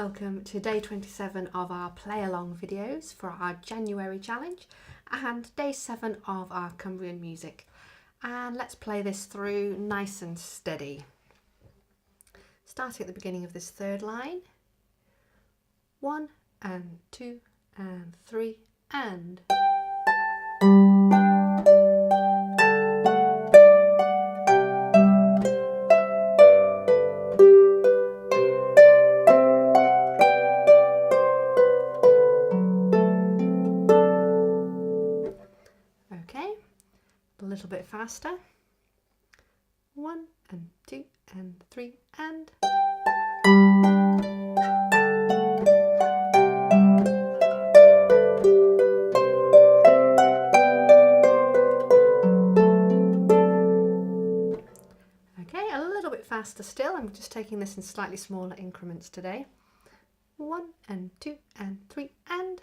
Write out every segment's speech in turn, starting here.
welcome to day 27 of our play along videos for our January challenge and day 7 of our Cumbrian music. And let's play this through nice and steady. Starting at the beginning of this third line. 1 and 2 and 3 and. A little bit faster. 1 and 2 and 3 and. Okay, a little bit faster still. I'm just taking this in slightly smaller increments today. 1 and 2 and 3 and.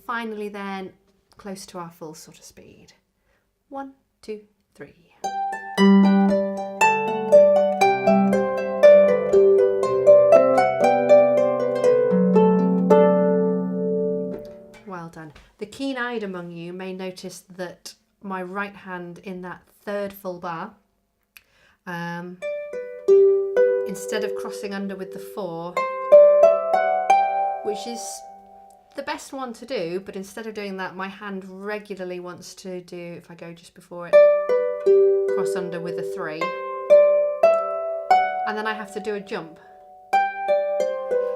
Finally then, close to our full sort of speed. 1, 2, 3. Well done. The keen-eyed among you may notice that my right hand in that third full bar, instead of crossing under with the 4, which is the best one to do, but instead of doing that, my hand regularly wants to do, if I go just before it, cross under with a 3, and then I have to do a jump.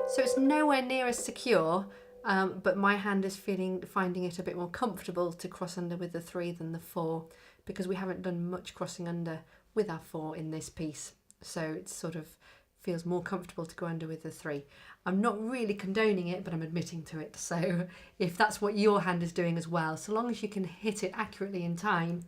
So it's nowhere near as secure, but my hand is finding it a bit more comfortable to cross under with the 3 than the 4, because we haven't done much crossing under with our 4 in this piece. So it sort of feels more comfortable to go under with the 3. I'm not really condoning it, but I'm admitting to it. So if that's what your hand is doing as well, so long as you can hit it accurately in time,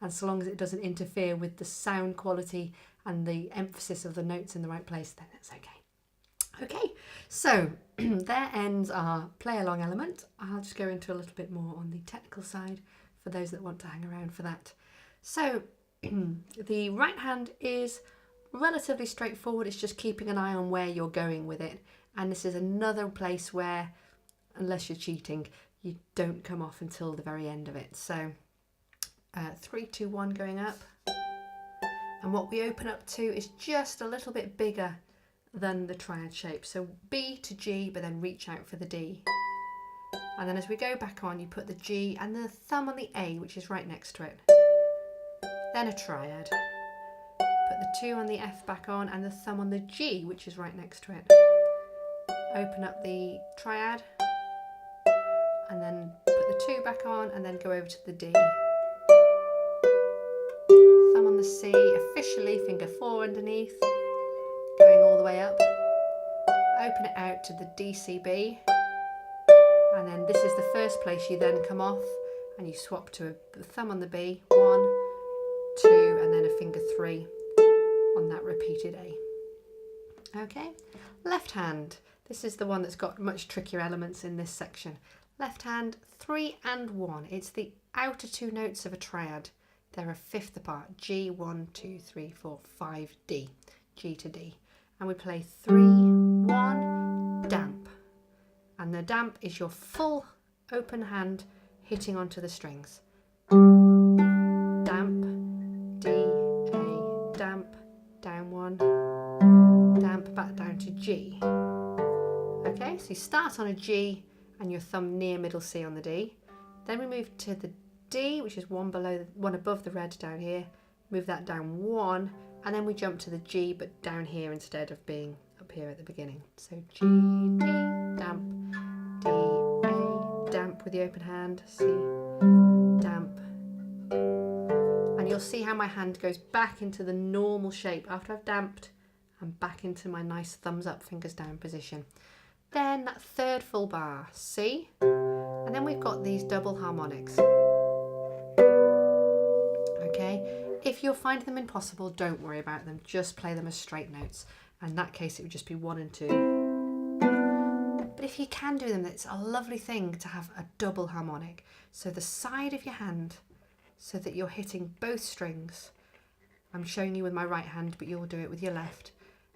and so long as it doesn't interfere with the sound quality and the emphasis of the notes in the right place, then it's okay. Okay, so there ends our play along element. I'll just go into a little bit more on the technical side for those that want to hang around for that. So the right hand is relatively straightforward. It's just keeping an eye on where you're going with it. And this is another place where, unless you're cheating, you don't come off until the very end of it. So 3, 2, 1 going up. And what we open up to is just a little bit bigger than the triad shape. So B to G, but then reach out for the D. And then as we go back on, you put the G and the thumb on the A, which is right next to it. Then a triad. Put the 2 on the F back on and the thumb on the G, which is right next to it. Open up the triad and then put the 2 back on and then go over to the D. Thumb on the C, officially finger 4 underneath, going all the way up. Open it out to the D, C, B, and then this is the first place you then come off and you swap to the thumb on the B, 1, 2, and then a finger 3 on that repeated A. Okay, left hand. This is the one that's got much trickier elements in this section. Left hand, 3 and 1. It's the outer 2 notes of a triad. They're a fifth apart. G, 1, 2, 3, 4, 5, D. G to D. And we play 3, 1, damp. And the damp is your full open hand hitting onto the strings. Damp, D, A, damp, down 1, damp, back down to G. Okay, so you start on a G and your thumb near middle C on the D. Then we move to the D, which is one above the red down here. Move that down 1, and then we jump to the G, but down here instead of being up here at the beginning. So G, D, damp, D, A, damp with the open hand, C, damp. And you'll see how my hand goes back into the normal shape after I've damped and back into my nice thumbs up, fingers down position. Then that third full bar, C, and then we've got these double harmonics. Okay, if you're finding them impossible, don't worry about them, just play them as straight notes. In that case, it would just be 1 and 2. But if you can do them, it's a lovely thing to have a double harmonic. So the side of your hand, so that you're hitting both strings. I'm showing you with my right hand, but you'll do it with your left.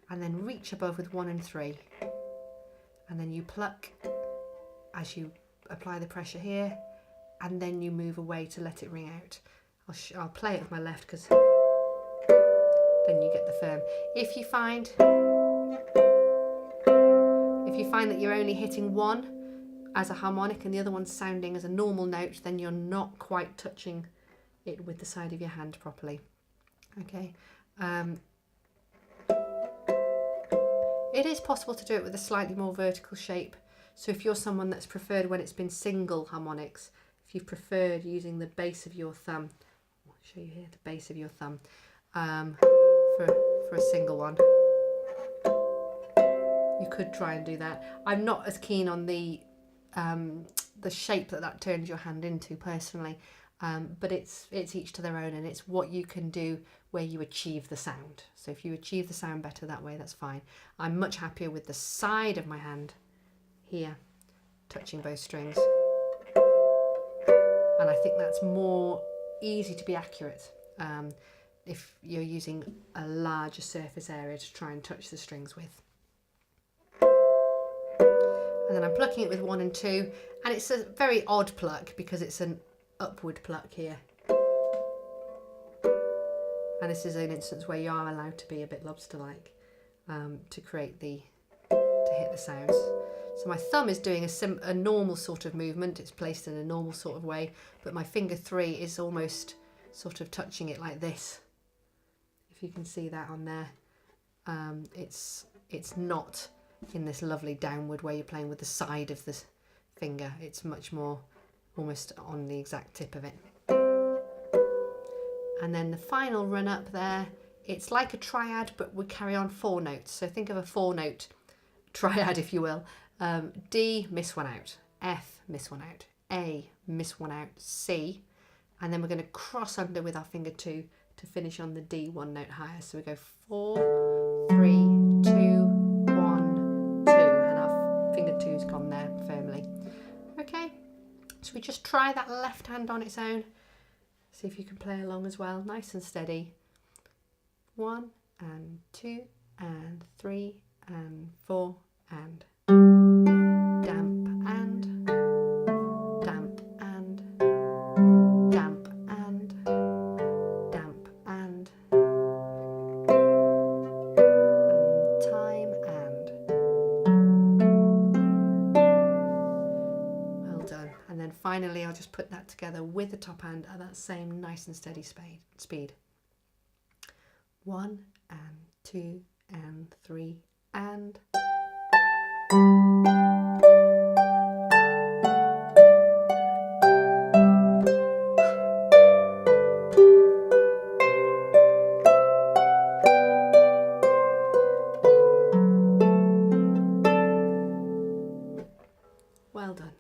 And then reach above with 1 and 3. And then you pluck as you apply the pressure here, and then you move away to let it ring out. I'll play it with my left because then you get the firm. If you find that you're only hitting one as a harmonic and the other one's sounding as a normal note, then you're not quite touching it with the side of your hand properly. Okay. It is possible to do it with a slightly more vertical shape. So if you're someone that's preferred when it's been single harmonics, if you've preferred using the base of your thumb, I'll show you here the base of your thumb for a single one, you could try and do that. I'm not as keen on the shape that turns your hand into personally, but it's each to their own, and it's what you can do where you achieve the sound. So if you achieve the sound better that way, that's fine. I'm much happier with the side of my hand here touching both strings, and I think that's more easy to be accurate if you're using a larger surface area to try and touch the strings with. And then I'm plucking it with 1 and 2, and it's a very odd pluck because it's an upward pluck here. And this is an instance where you are allowed to be a bit lobster-like to hit the sounds. So my thumb is doing a normal sort of movement. It's placed in a normal sort of way, but my finger 3 is almost sort of touching it like this. If you can see that on there, it's not in this lovely downward way you're playing with the side of the finger. It's much more almost on the exact tip of it. And then the final run up there, it's like a triad, but we carry on 4 notes. So think of a 4-note triad, if you will. D, miss 1 out. F, miss 1 out. A, miss 1 out. C, and then we're going to cross under with our finger 2 to finish on the D 1 note higher. So we go 4, 3, 2, 1, 2, and our finger 2's gone there firmly. Okay, so we just try that left hand on its own. See if you can play along as well, nice and steady. 1 and 2 and 3 and 4 and damp and damp and damp and damp and time and well done. And then finally I'll just put that together with the top hand at that same nice and steady speed. 1 and 2 and 3 and well done.